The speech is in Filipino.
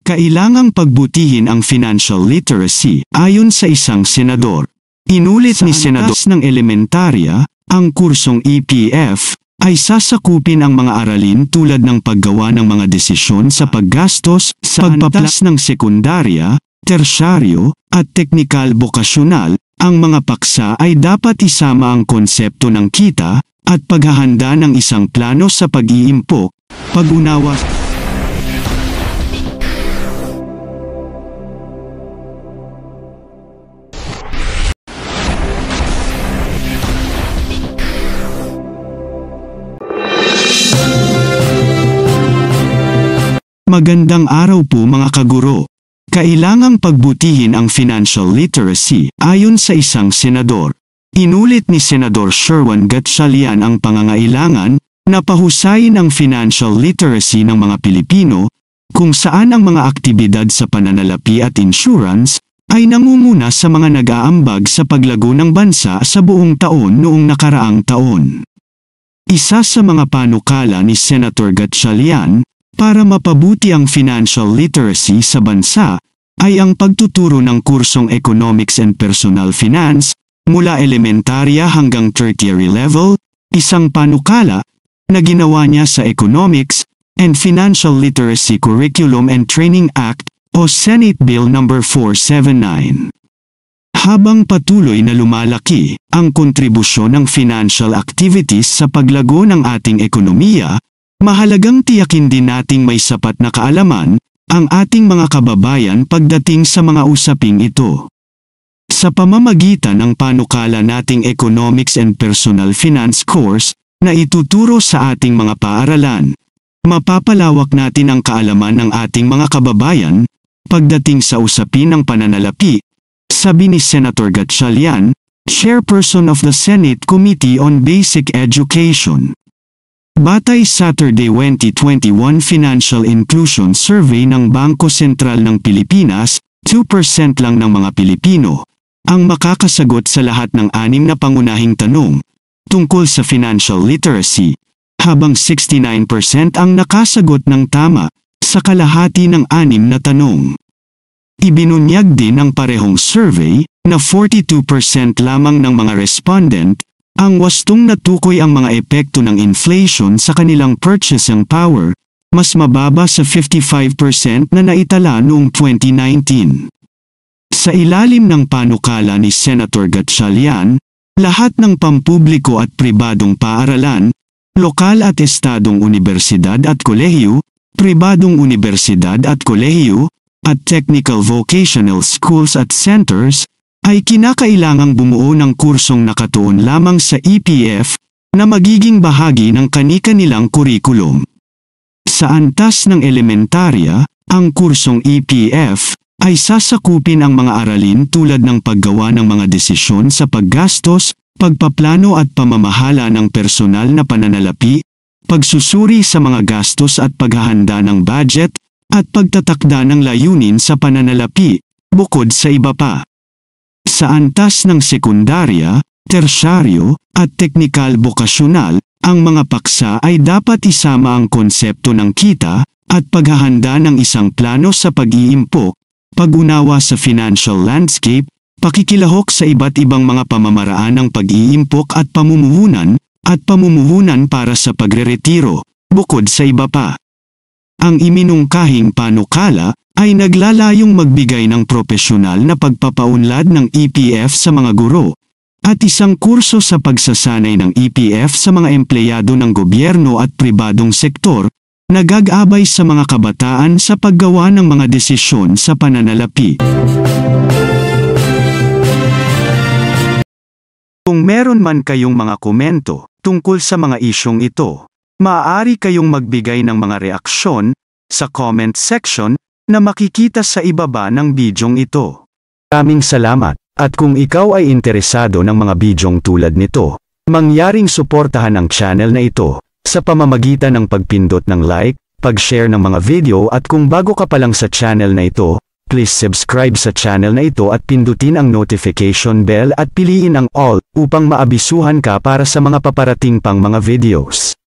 Kailangang pagbutihin ang financial literacy ayon sa isang senador. Inulit ni Senador ng elementarya, ang kursong EPF ay sasakupin ang mga aralin tulad ng paggawa ng mga desisyon sa paggastos, sa pagpaplas ng sekundarya, tersyaryo, at teknikal bokasyonal. Ang mga paksa ay dapat isama ang konsepto ng kita at paghahanda ng isang plano sa pag-iimpok, pag-unawa. Magandang araw po mga kaguro. Kailangang pagbutihin ang financial literacy ayon sa isang senador. Inulit ni Senador Sherwin Gatchalian ang pangangailangan na pahusayin ang financial literacy ng mga Pilipino, kung saan ang mga aktibidad sa pananalapi at insurance ay nangunguna sa mga nag-aambag sa paglago ng bansa sa buong taon noong nakaraang taon. Isa sa mga panukala ni Senator Gatchalian para mapabuti ang financial literacy sa bansa ay ang pagtuturo ng kursong Economics and Personal Finance mula elementarya hanggang tertiary level, isang panukala na ginawa niya sa Economics and Financial Literacy Curriculum and Training Act o Senate Bill No. 479. Habang patuloy na lumalaki ang kontribusyon ng financial activities sa paglago ng ating ekonomiya, mahalagang tiyakin din nating may sapat na kaalaman ang ating mga kababayan pagdating sa mga usaping ito. Sa pamamagitan ng panukala nating Economics and Personal Finance course na ituturo sa ating mga paaralan, mapapalawak natin ang kaalaman ng ating mga kababayan pagdating sa usapin ng pananalapi, sabi ni Senator Gatchalian, Chairperson of the Senate Committee on Basic Education. Batay Saturday 2021 Financial Inclusion Survey ng Bangko Sentral ng Pilipinas, 2% lang ng mga Pilipino ang makakasagot sa lahat ng 6 na pangunahing tanong tungkol sa financial literacy, habang 69% ang nakasagot ng tama sa kalahati ng 6 na tanong. Ibinunyag din ng parehong survey na 42% lamang ng mga respondent ang wastong natukoy ang mga epekto ng inflation sa kanilang purchasing power, mas mababa sa 55% na naitala noong 2019. Sa ilalim ng panukala ni Senator Gatchalian, lahat ng pampubliko at pribadong paaralan, lokal at estadong universidad at kolehiyo, pribadong universidad at kolehiyo, at technical vocational schools at centers, ay kinakailangang bumuo ng kursong nakatuon lamang sa EPF na magiging bahagi ng kani-kanilang kurikulum. Sa antas ng elementarya, ang kursong EPF ay sasakupin ang mga aralin tulad ng paggawa ng mga desisyon sa paggastos, pagpaplano at pamamahala ng personal na pananalapi, pagsusuri sa mga gastos at paghahanda ng budget, at pagtatakda ng layunin sa pananalapi, bukod sa iba pa. Sa antas ng sekundarya, tersyaryo, at teknikal bokasyonal, ang mga paksa ay dapat isama ang konsepto ng kita at paghahanda ng isang plano sa pag-iimpok, pag-unawa sa financial landscape, pakikilahok sa iba't ibang mga pamamaraan ng pag-iimpok at pamumuhunan para sa pagreretiro, bukod sa iba pa. Ang iminungkahing panukala ay naglalayong magbigay ng propesyonal na pagpapaunlad ng EPF sa mga guro, at isang kurso sa pagsasanay ng EPF sa mga empleyado ng gobyerno at pribadong sektor, na gag-abay sa mga kabataan sa paggawa ng mga desisyon sa pananalapi. Kung meron man kayong mga komento tungkol sa mga isyong ito, maaari kayong magbigay ng mga reaksyon sa comment section na makikita sa ibaba ng bidyong ito. Maraming salamat, at kung ikaw ay interesado ng mga bidyong tulad nito, mangyaring suportahan ang channel na ito sa pamamagitan ng pagpindot ng like, pag-share ng mga video, at kung bago ka pa lang sa channel na ito, please subscribe sa channel na ito at pindutin ang notification bell at piliin ang all upang maabisuhan ka para sa mga paparating pang mga videos.